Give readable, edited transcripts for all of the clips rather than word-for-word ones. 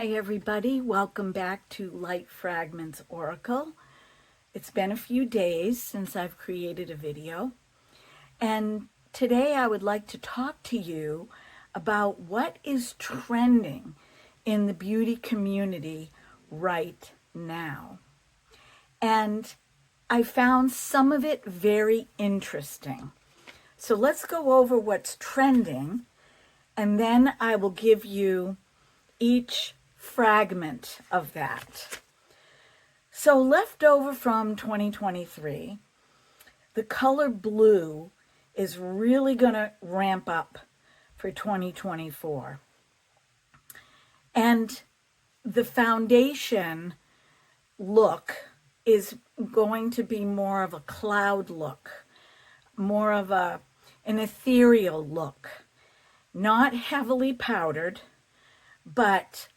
Hi everybody, welcome back to Light Fragments Oracle. It's been a few days since I've created a video, and today I would like to talk to you about what is trending in the beauty community right now. And I found some of it very interesting. So let's go over what's trending, and then I will give you each fragment of that. So left over from 2023, the color blue is really going to ramp up for 2024. And the foundation look is going to be more of a cloud look, more of an ethereal look, not heavily powdered, but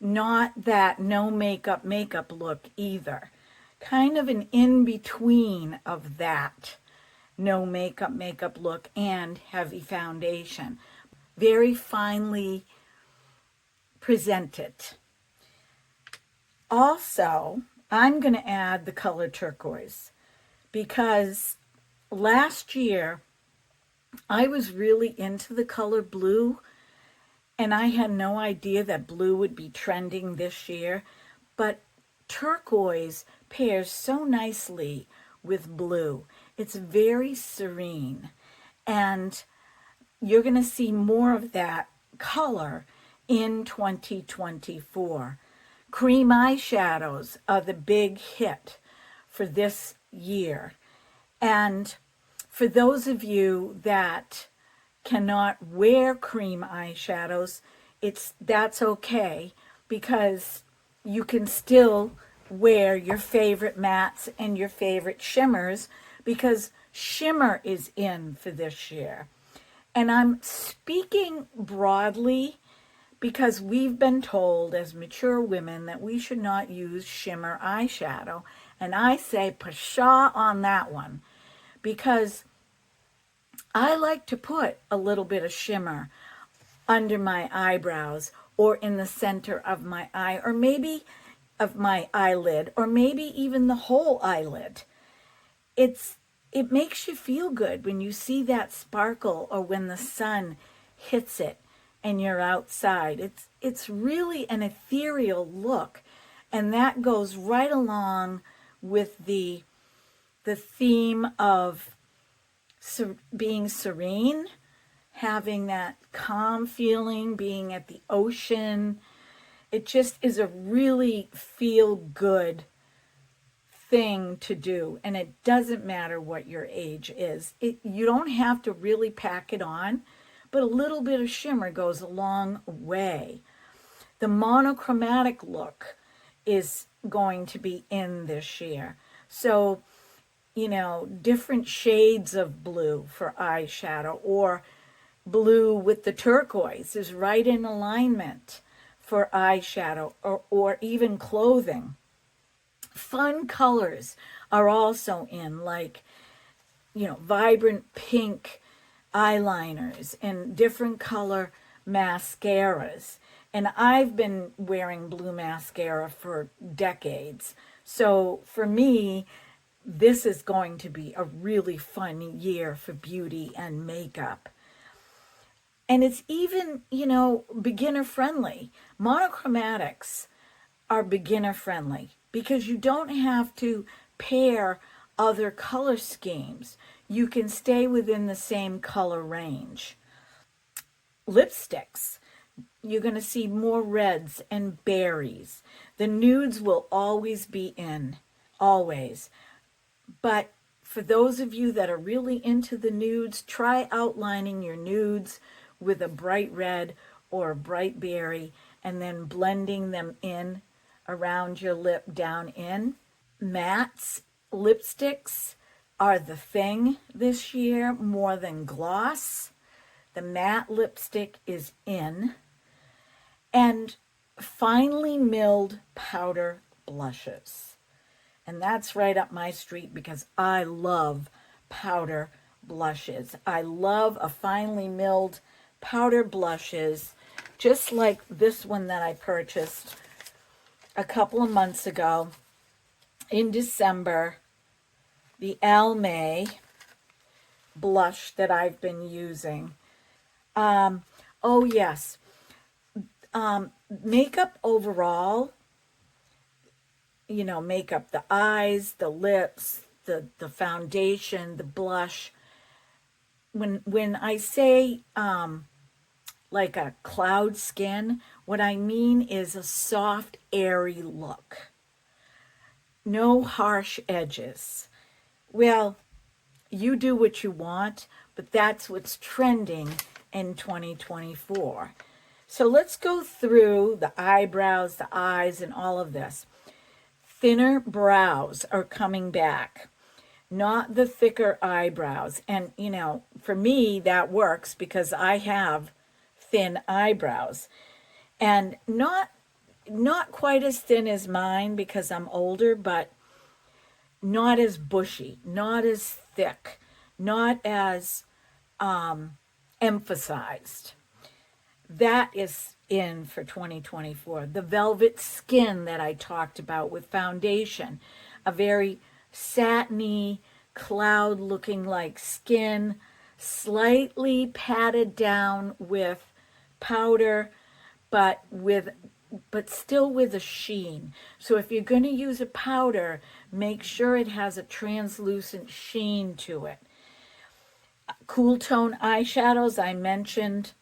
not that no makeup look either. Kind of an in-between of that no makeup look and heavy foundation. Very finely presented. Also, I'm going to add the color turquoise because last year I was really into the color blue, and I had no idea that blue would be trending this year, but turquoise pairs so nicely with blue. It's very serene, and you're going to see more of that color in 2024. Cream eyeshadows are the big hit for this year. And for those of you that cannot wear cream eyeshadows, that's okay, because you can still wear your favorite mattes and your favorite shimmers, because shimmer is in for this year. And I'm speaking broadly because we've been told as mature women that we should not use shimmer eyeshadow, and I say pshaw on that one, because I like to put a little bit of shimmer under my eyebrows or in the center of my eye, or maybe of my eyelid, or maybe even the whole eyelid. It makes you feel good when you see that sparkle, or when the sun hits it and you're outside. It's really an ethereal look, and that goes right along with the theme of being serene, having that calm feeling, being at the ocean. It just is a really feel-good thing to do, and it doesn't matter what your age is. You don't have to really pack it on, but a little bit of shimmer goes a long way. The monochromatic look is going to be in this year. So, different shades of blue for eyeshadow, or blue with the turquoise is right in alignment for eyeshadow, or even clothing. Fun colors are also in, like, vibrant pink eyeliners and different color mascaras. And I've been wearing blue mascara for decades. So for me, this is going to be a really fun year for beauty and makeup. And it's even, beginner friendly. Monochromatics are beginner friendly because you don't have to pair other color schemes. You can stay within the same color range. Lipsticks, you're going to see more reds and berries. The nudes will always be in, always. But for those of you that are really into the nudes, try outlining your nudes with a bright red or a bright berry, and then blending them in around your lip down in. Mattes, lipsticks are the thing this year more than gloss. The matte lipstick is in. And finely milled powder blushes. And that's right up my street because I love powder blushes. I love a finely milled powder blushes just like this one that I purchased a couple of months ago in December, the Almay blush that I've been using. Oh yes, makeup overall, makeup, the eyes, the lips, the foundation, the blush. When I say like a cloud skin, what I mean is a soft, airy look. No harsh edges. Well, you do what you want, but that's what's trending in 2024. So let's go through the eyebrows, the eyes, and all of this. Thinner brows are coming back, not the thicker eyebrows. And, for me, that works because I have thin eyebrows. And not quite as thin as mine because I'm older, but not as bushy, not as thick, not as emphasized. That is in for 2024. The velvet skin that I talked about with foundation, a very satiny, cloud looking like skin, slightly patted down with powder, but still with a sheen. So if you're going to use a powder, make sure it has a translucent sheen to it. Cool tone eyeshadows, I mentioned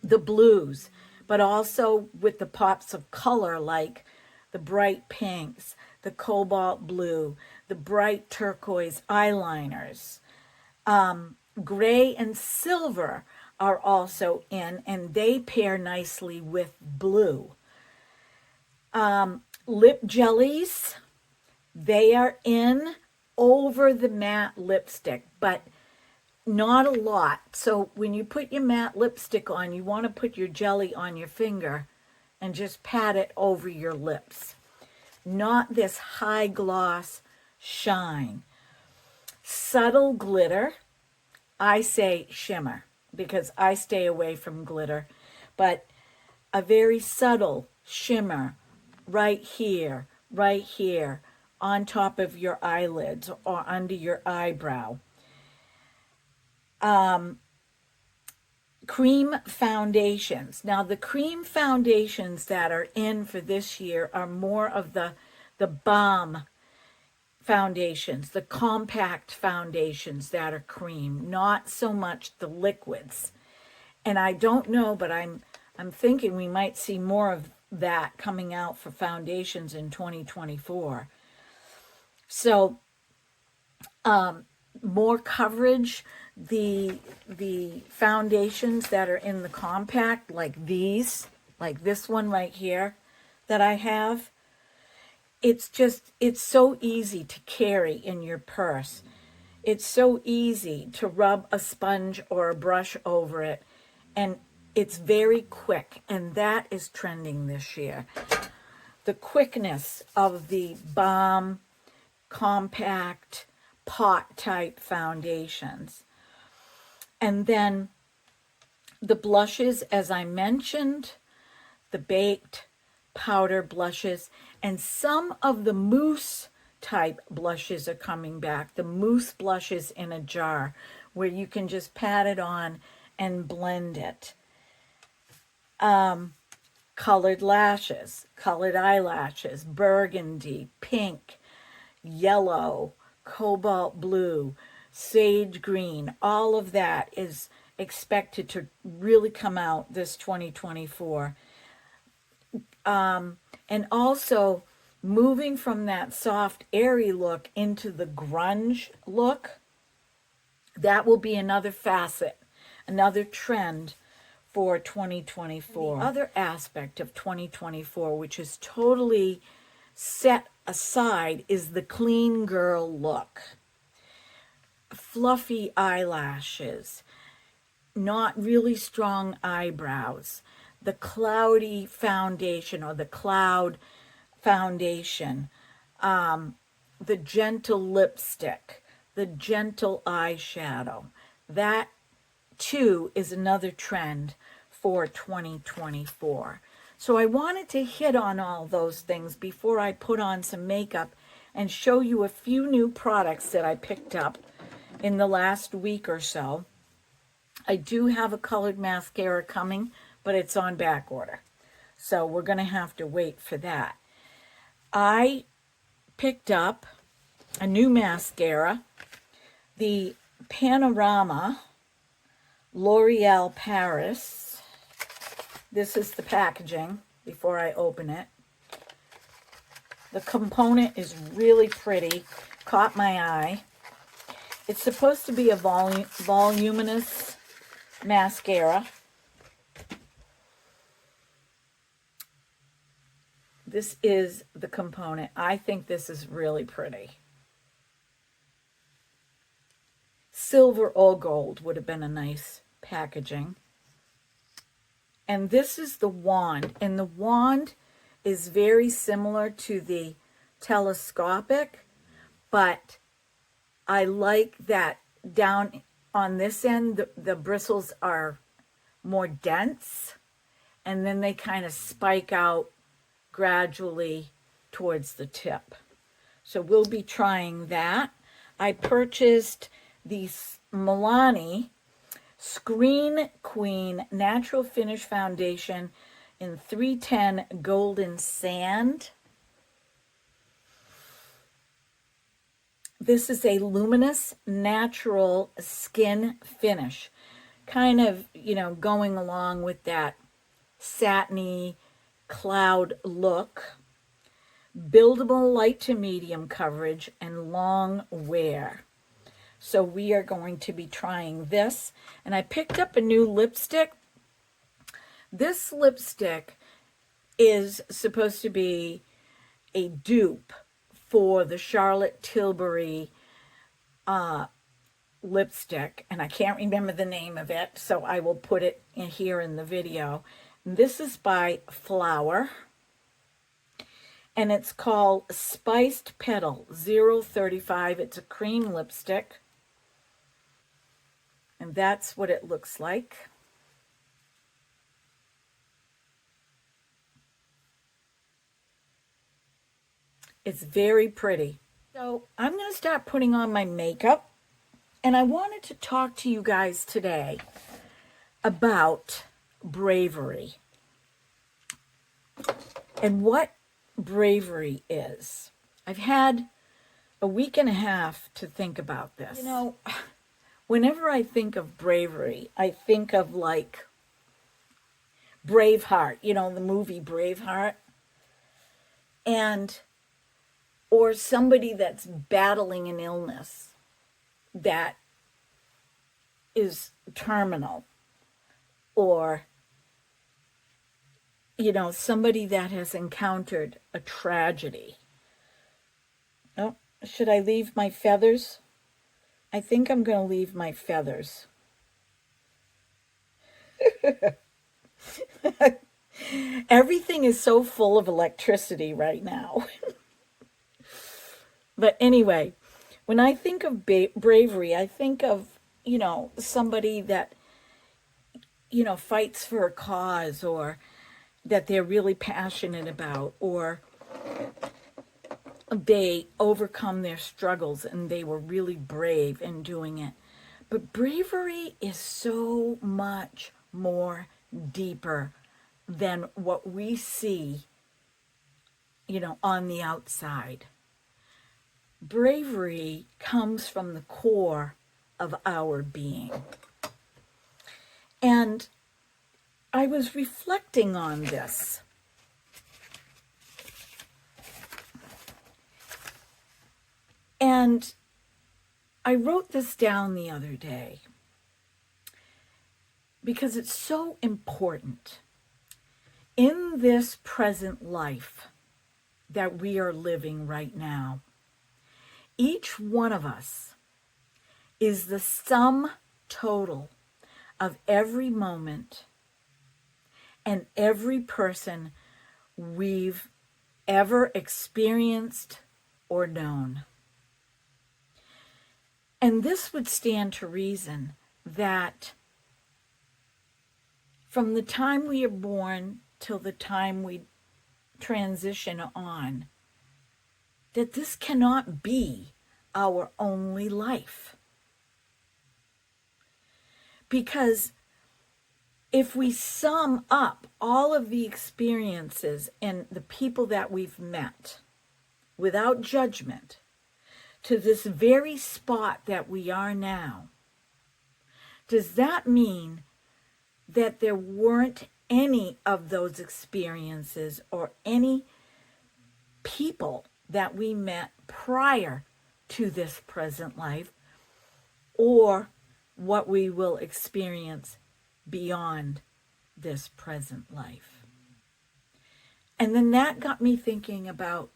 the blues, but also with the pops of color like the bright pinks, the cobalt blue, the bright turquoise eyeliners. Gray and silver are also in, and they pair nicely with blue. Lip jellies, they are in over the matte lipstick, but not a lot. So when you put your matte lipstick on, you want to put your jelly on your finger and just pat it over your lips. Not this high gloss shine. Subtle glitter, I say shimmer because I stay away from glitter, but a very subtle shimmer right here, on top of your eyelids or under your eyebrow. Cream foundations. Now, the cream foundations that are in for this year are more of the balm foundations, the compact foundations that are cream, not so much the liquids. And I don't know, but I'm thinking we might see more of that coming out for foundations in 2024. So, more coverage, the foundations that are in the compact, like these, like this one right here that I have, it's so easy to carry in your purse. It's so easy to rub a sponge or a brush over it, and it's very quick, and that is trending this year. The quickness of the balm, compact, pot type foundations. And then the blushes, as I mentioned, the baked powder blushes, and some of the mousse type blushes are coming back. The mousse blushes in a jar where you can just pat it on and blend it. Colored lashes, colored eyelashes, burgundy, pink, yellow, cobalt blue, sage green, all of that is expected to really come out this 2024. And also moving from that soft, airy look into the grunge look, that will be another facet, another trend for 2024. The other aspect of 2024, which is totally set aside, is the clean girl look. Fluffy eyelashes, not really strong eyebrows, the cloudy foundation or the cloud foundation, the gentle lipstick, the gentle eyeshadow. That too is another trend for 2024. So I wanted to hit on all those things before I put on some makeup and show you a few new products that I picked up in the last week or so. I do have a colored mascara coming, but it's on back order. So we're going to have to wait for that. I picked up a new mascara, the Panorama L'Oreal Paris. This is the packaging before I open it. The component is really pretty, caught my eye. It's supposed to be a voluminous mascara. This is the component. I think this is really pretty. Silver or gold would have been a nice packaging. And this is the wand. And the wand is very similar to the telescopic, but I like that down on this end, the bristles are more dense, and then they kind of spike out gradually towards the tip. So we'll be trying that. I purchased the Milani Screen Queen Natural Finish Foundation in 310 Golden Sand. This is a luminous natural skin finish, kind of, going along with that satiny cloud look. Buildable light to medium coverage and long wear. So we are going to be trying this. And I picked up a new lipstick. This lipstick is supposed to be a dupe for the Charlotte Tilbury lipstick. And I can't remember the name of it, so I will put it in here in the video. This is by Flower. And it's called Spiced Petal 035. It's a cream lipstick. And that's what it looks like. It's very pretty. So I'm going to start putting on my makeup. And I wanted to talk to you guys today about bravery. And what bravery is. I've had a week and a half to think about this. Whenever I think of bravery, I think of like Braveheart, the movie Braveheart. Or somebody that's battling an illness that is terminal. Or somebody that has encountered a tragedy. Oh, should I leave my feathers? I think I'm going to leave my feathers. Everything is so full of electricity right now. But anyway, when I think of bravery, I think of, somebody that, fights for a cause, or that they're really passionate about, or they overcome their struggles and they were really brave in doing it. But bravery is so much more deeper than what we see, on the outside. Bravery comes from the core of our being. And I was reflecting on this. And I wrote this down the other day because it's so important in this present life that we are living right now. Each one of us is the sum total of every moment and every person we've ever experienced or known. And this would stand to reason that from the time we are born till the time we transition on, that this cannot be our only life. Because if we sum up all of the experiences and the people that we've met without judgment to this very spot that we are now, does that mean that there weren't any of those experiences or any people that we met prior to this present life, or what we will experience beyond this present life? And then that got me thinking about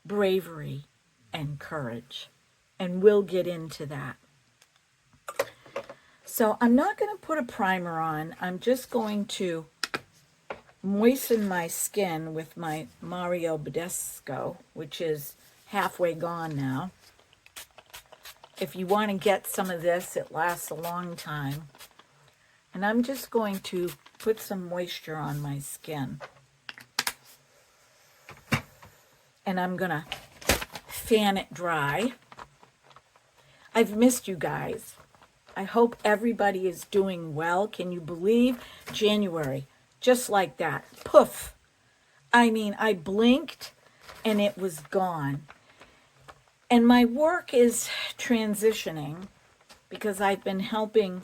bravery and courage, and we'll get into that. So I'm not going to put a primer on. I'm just going to moisten my skin with my Mario Badescu, which is halfway gone now. If you want to get some of this, it lasts a long time. And I'm just going to put some moisture on my skin. And I'm going to fan it dry. I've missed you guys. I hope everybody is doing well. Can you believe January? Just like that. Poof. I mean, I blinked and it was gone. And my work is transitioning because I've been helping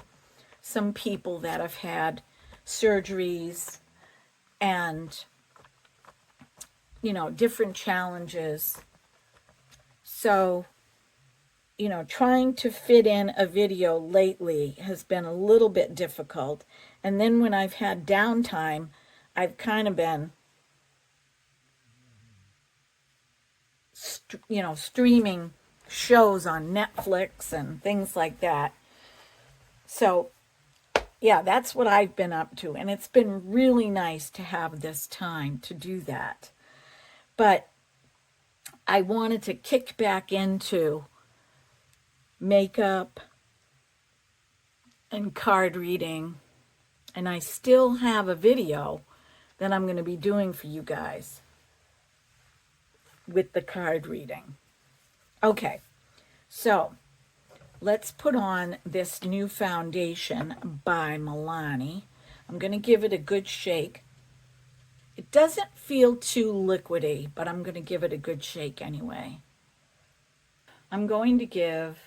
some people that have had surgeries and, you know, different challenges. So, you know, trying to fit in a video lately has been a little bit difficult. And then when I've had downtime, I've kind of been, streaming shows on Netflix and things like that. So, yeah, that's what I've been up to. And it's been really nice to have this time to do that. But I wanted to kick back into makeup and card reading, and I still have a video that I'm going to be doing for you guys with the card reading. Okay, so let's put on this new foundation by Milani. I'm going to give it a good shake. It doesn't feel too liquidy, but I'm going to give it a good shake anyway. I'm going to give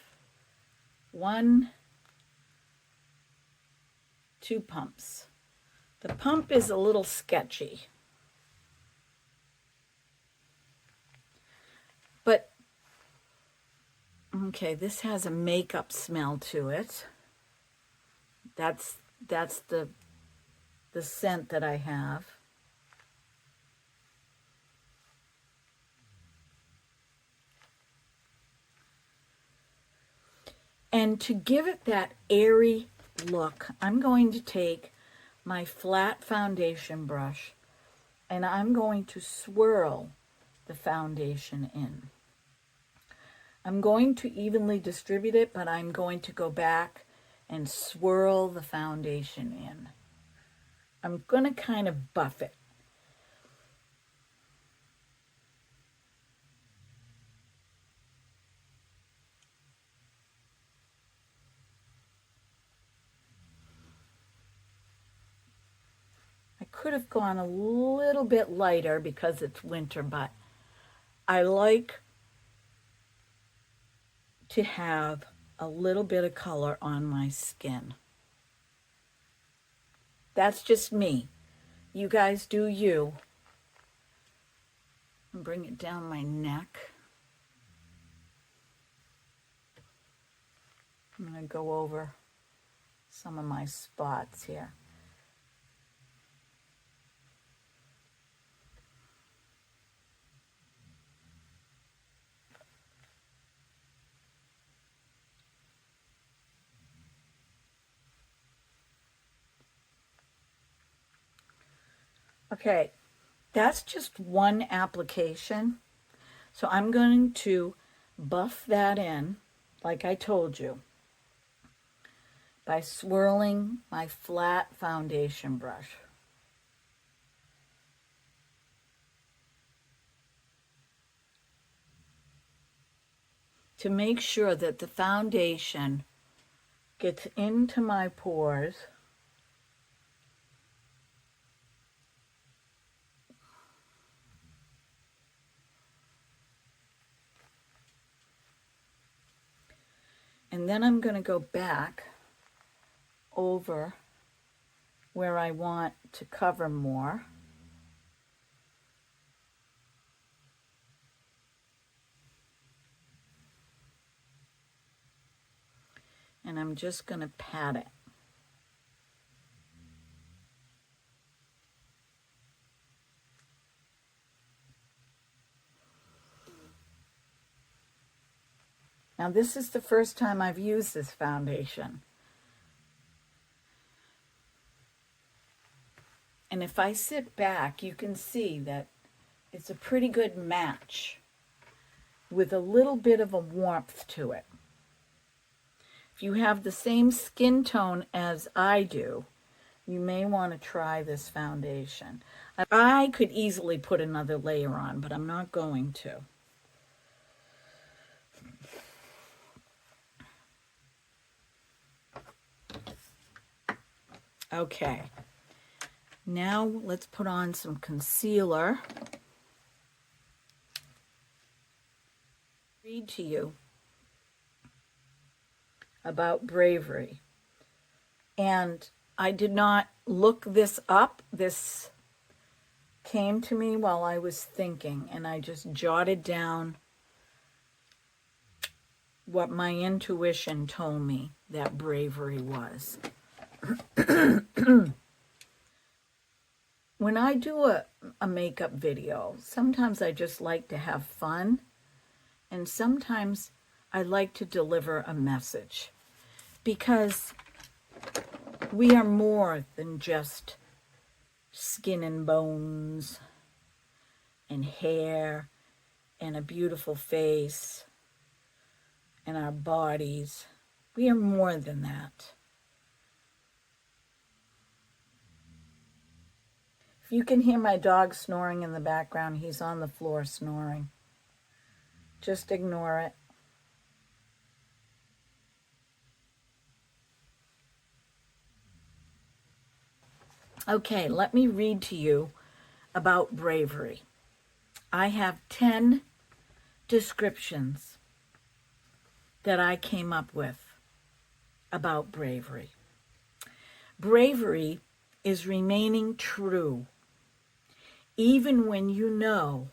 2 pumps. The pump is a little sketchy, but okay, this has a makeup smell to it. That's the scent that I have. And to give it that airy look, I'm going to take my flat foundation brush and I'm going to swirl the foundation in. I'm going to evenly distribute it, but I'm going to go back and swirl the foundation in. I'm going to kind of buff it. I could have gone a little bit lighter because it's winter, but I like to have a little bit of color on my skin. That's just me. You guys do you. And bring it down my neck. I'm going to go over some of my spots here. Okay, that's just one application. So I'm going to buff that in, like I told you. by swirling my flat foundation brush. To make sure that the foundation gets into my pores. And then I'm going to go back over where I want to cover more. And I'm just going to pat it. Now this is the first time I've used this foundation. And if I sit back, you can see that it's a pretty good match with a little bit of a warmth to it. If you have the same skin tone as I do, you may want to try this foundation. I could easily put another layer on, but I'm not going to. Okay, now let's put on some concealer. Read to you about bravery. And I did not look this up. This came to me while I was thinking, and I just jotted down what my intuition told me that bravery was. When I do a makeup video, sometimes I just like to have fun, and sometimes I like to deliver a message, because we are more than just skin and bones and hair and a beautiful face and our bodies. We are more than that. If you can hear my dog snoring in the background, he's on the floor snoring. Just ignore it. Okay, let me read to you about bravery. I have 10 descriptions that I came up with about bravery. Bravery is remaining true, even when you know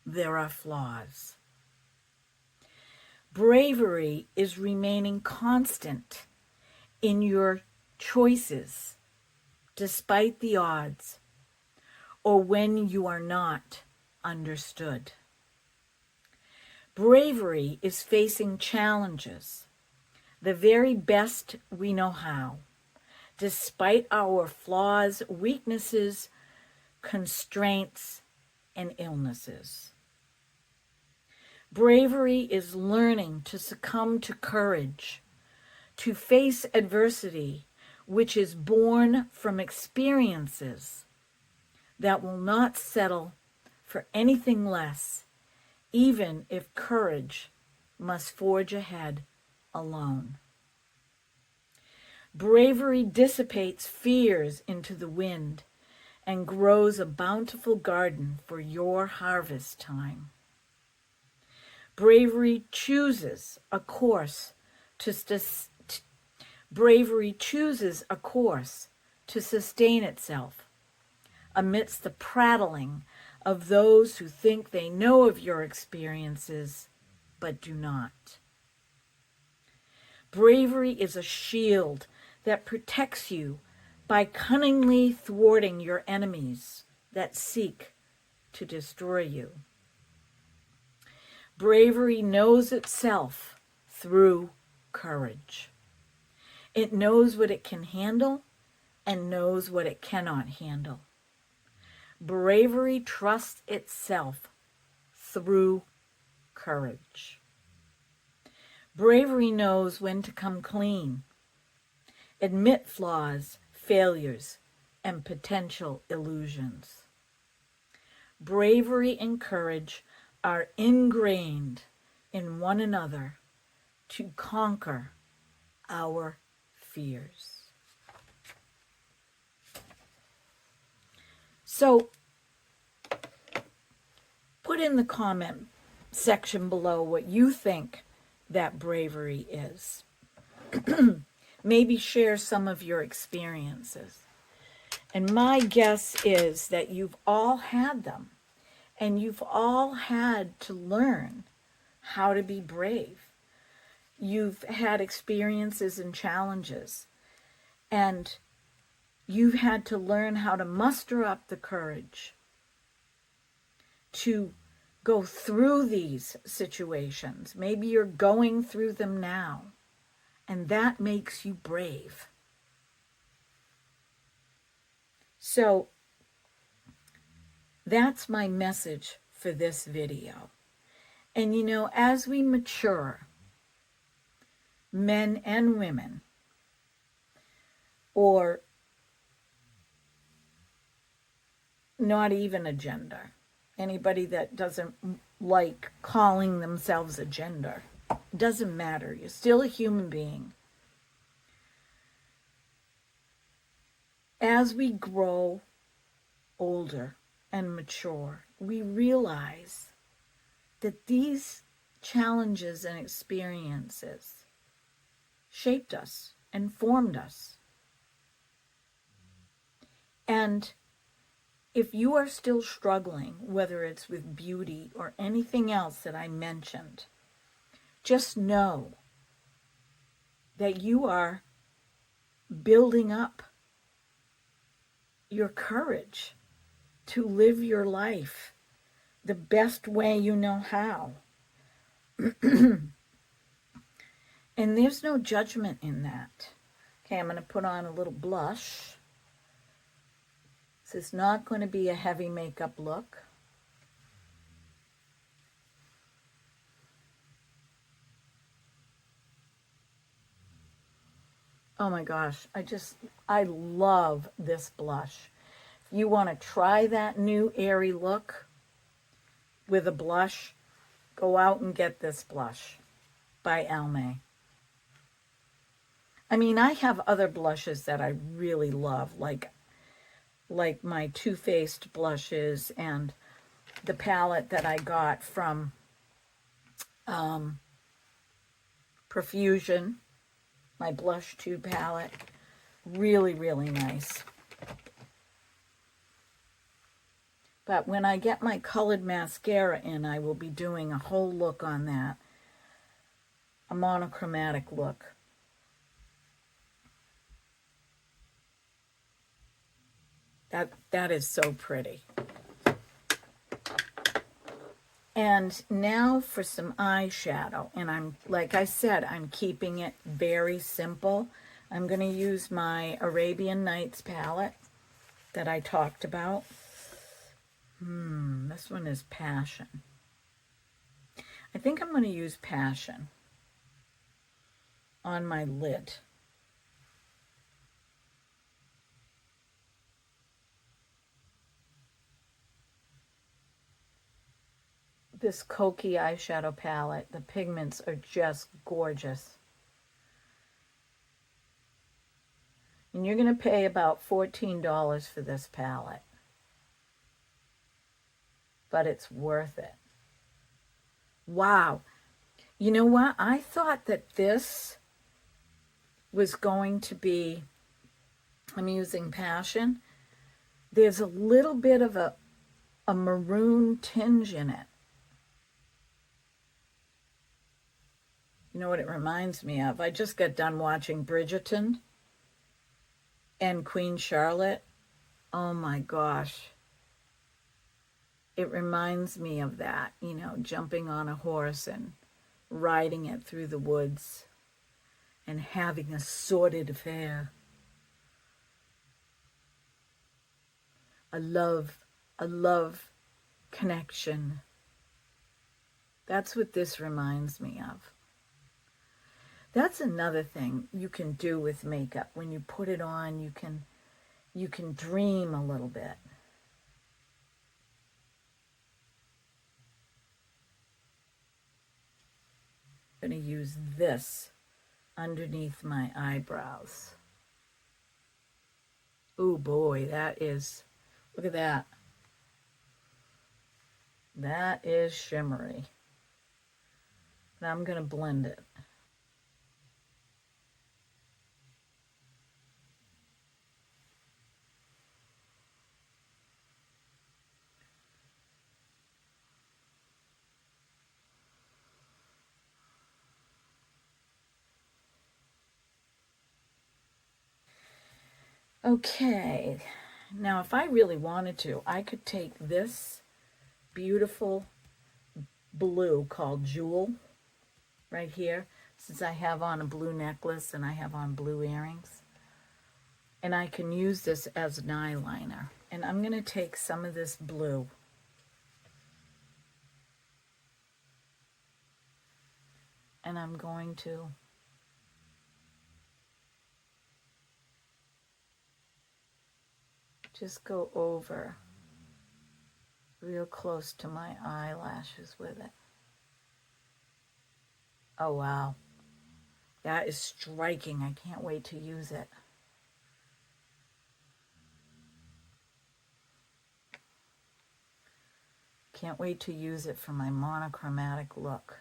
there are flaws. Bravery is remaining constant in your choices, despite the odds, or when you are not understood. Bravery is facing challenges the very best we know how, despite our flaws, weaknesses, constraints, and illnesses. Bravery is learning to succumb to courage, to face adversity, which is born from experiences that will not settle for anything less, even if courage must forge ahead alone. Bravery dissipates fears into the wind and grows a bountiful garden for your harvest time. Bravery chooses a course to sustain itself amidst the prattling of those who think they know of your experiences but do not. Bravery is a shield that protects you by cunningly thwarting your enemies that seek to destroy you. Bravery knows itself through courage. It knows what it can handle and knows what it cannot handle. Bravery trusts itself through courage. Bravery knows when to come clean admit flaws, failures, and potential illusions. Bravery and courage are ingrained in one another to conquer our fears. So, put in the comment section below what you think that bravery is. Maybe share some of your experiences. And my guess is that you've all had them, and you've all had to learn how to be brave. You've had experiences and challenges, and you've had to learn how to muster up the courage to go through these situations. Maybe you're going through them now, and that makes you brave. So that's my message for this video. And you know, as we mature, men and women, or not even a gender, anybody that doesn't like calling themselves a gender, it doesn't matter. You're still a human being. As we grow older and mature, we realize that these challenges and experiences shaped us and formed us. And if you are still struggling, whether it's with beauty or anything else that I mentioned, just know that you are building up your courage to live your life the best way you know how. And there's no judgment in that. Okay, I'm going to put on a little blush. This is not going to be a heavy makeup look. Oh my gosh, I love this blush. If you want to try that new airy look with a blush, go out and get this blush by Almay. I mean, I have other blushes that I really love, like my Too Faced blushes and the palette that I got from Profusion, my Blush 2 palette. Really, really nice. But when I get my colored mascara in, I will be doing a whole look on that. A monochromatic look. That is so pretty. And now for some eyeshadow. And like I said, I'm keeping it very simple. I'm going to use my Arabian Nights palette that I talked about. This one is Passion. I think I'm going to use Passion on my lid. This Koki eyeshadow palette, the pigments are just gorgeous. And you're going to pay about $14 for this palette. But it's worth it. Wow. You know what? I thought that this was going to be, I'm using Passion. There's a little bit of a maroon tinge in it. You know what it reminds me of? I just got done watching Bridgerton and Queen Charlotte. Oh my gosh. It reminds me of that, you know, jumping on a horse and riding it through the woods and having a sordid affair. A love connection. That's what this reminds me of. That's another thing you can do with makeup. When you put it on, you can dream a little bit. I'm going to use this underneath my eyebrows. Oh boy, that is, look at that. That is shimmery. Now I'm going to blend it. Okay, now if I really wanted to, I could take this beautiful blue called Jewel right here, since I have on a blue necklace and I have on blue earrings. And I can use this as an eyeliner. And I'm going to take some of this blue and I'm going to just go over real close to my eyelashes with it. Oh, wow. That is striking. I can't wait to use it. Can't wait to use it for my monochromatic look.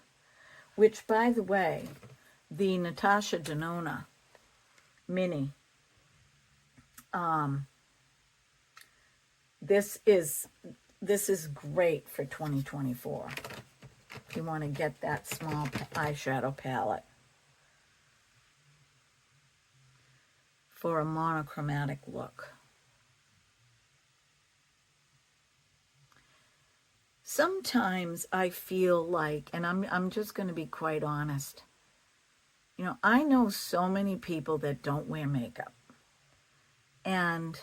Which, by the way, the Natasha Denona Mini, this is great for 2024. If you want to get that small eyeshadow palette for a monochromatic look. Sometimes I feel like, and I'm just going to be quite honest, you know, I know so many people that don't wear makeup. And,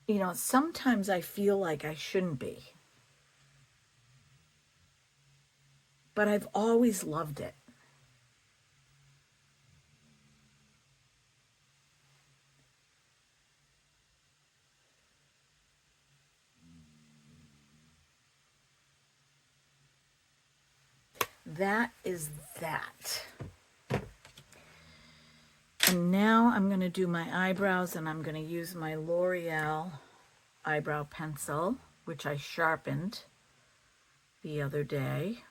you know, sometimes I feel like I shouldn't be. But I've always loved it. That is that. And now I'm going to do my eyebrows, and I'm going to use my L'Oreal eyebrow pencil, which I sharpened the other day.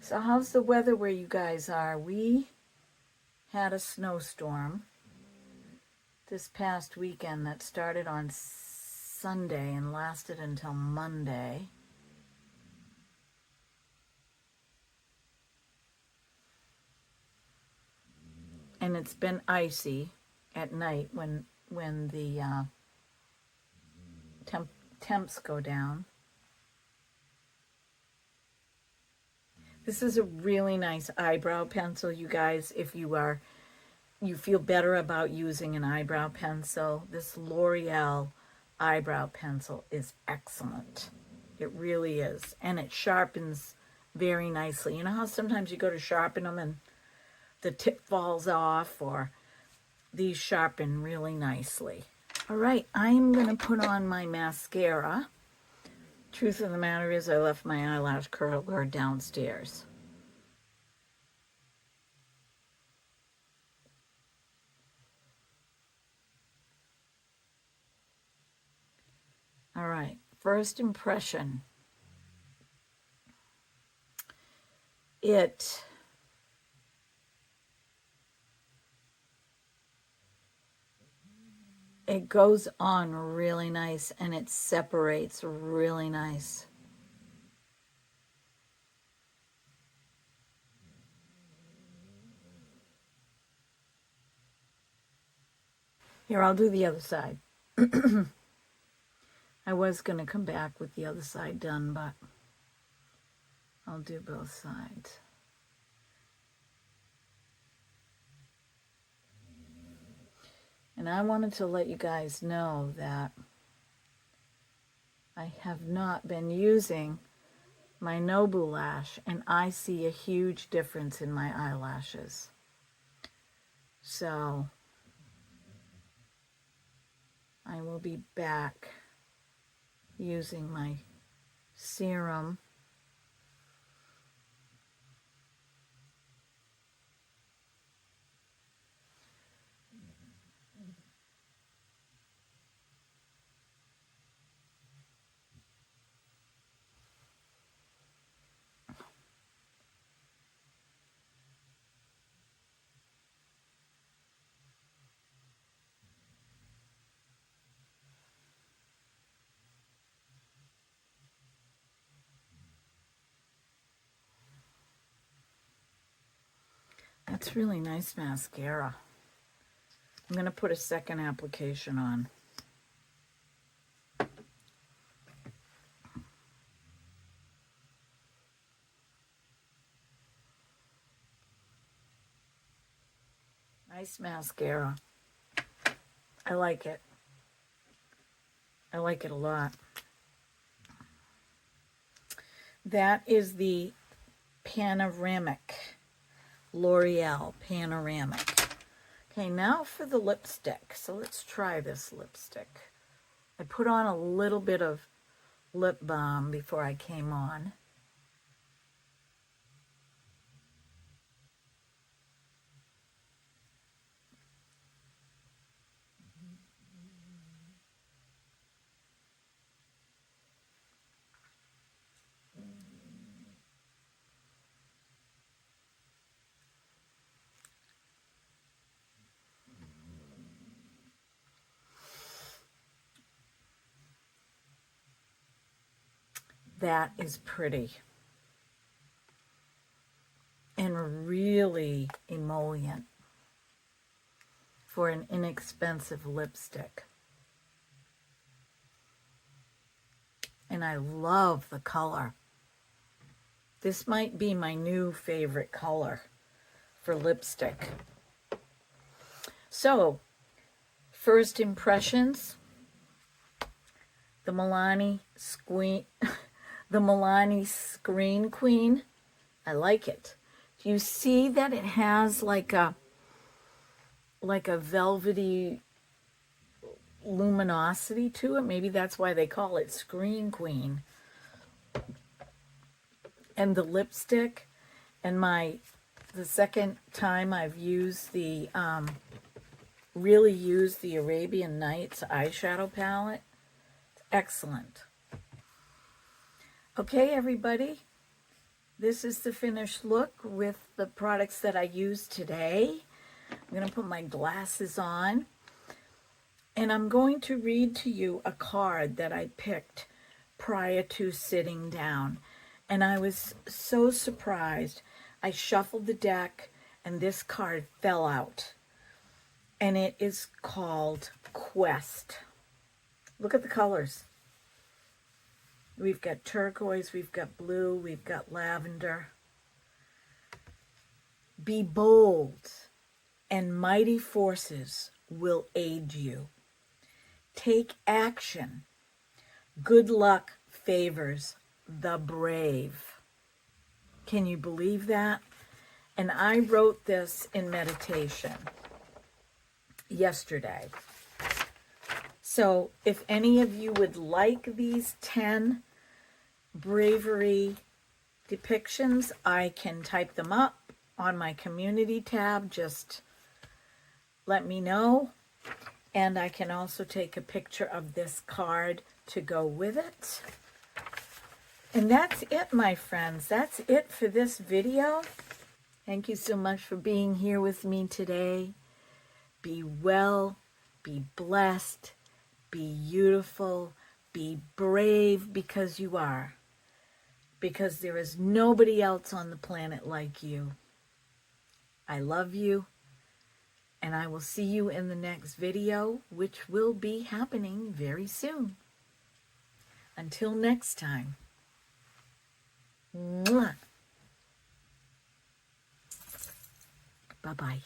So how's the weather where you guys are? We had a snowstorm this past weekend that started on Sunday and lasted until Monday. And it's been icy at night when the temps go down. This is a really nice eyebrow pencil, you guys. If you feel better about using an eyebrow pencil, this L'Oreal eyebrow pencil is excellent. It really is. And it sharpens very nicely. You know how sometimes you go to sharpen them and the tip falls off, or these sharpen really nicely. All right, I'm going to put on my mascara. Truth of the matter is I left my eyelash curler downstairs. All right, first impression. It goes on really nice, and it separates really nice. Here, I'll do the other side. I was going to come back with the other side done, but I'll do both sides. And I wanted to let you guys know that I have not been using my Nobu lash, and I see a huge difference in my eyelashes. So I will be back using my serum. That's really nice mascara. I'm going to put a second application on. Nice mascara. I like it. I like it a lot. That is the Panoramic, L'Oreal Panoramic. Okay, now for the lipstick. So let's try this lipstick. I put on a little bit of lip balm before I came on. That is pretty and really emollient for an inexpensive lipstick. And I love the color. This might be my new favorite color for lipstick. So, first impressions, the Milani Screen Queen. I like it. Do you see that it has like a velvety luminosity to it? Maybe that's why they call it Screen Queen. And the lipstick, and the second time I've used really used the Arabian Nights eyeshadow palette. It's excellent. Okay, everybody, this is the finished look with the products that I used today. I'm going to put my glasses on, and I'm going to read to you a card that I picked prior to sitting down. And I was so surprised. I shuffled the deck, and this card fell out. And it is called Quest. Look at the colors. We've got turquoise, we've got blue, we've got lavender. Be bold, and mighty forces will aid you. Take action. Good luck favors the brave. Can you believe that? And I wrote this in meditation yesterday. So if any of you would like these 10 bravery depictions, I can type them up on my community tab. Just let me know. And I can also take a picture of this card to go with it. And that's it, my friends. That's it for this video. Thank you so much for being here with me today. Be well, be blessed, be beautiful, be brave, because you are. Because there is nobody else on the planet like you. I love you, And I will see you in the next video, which will be happening very soon. Until next time. Mwah. Bye-bye.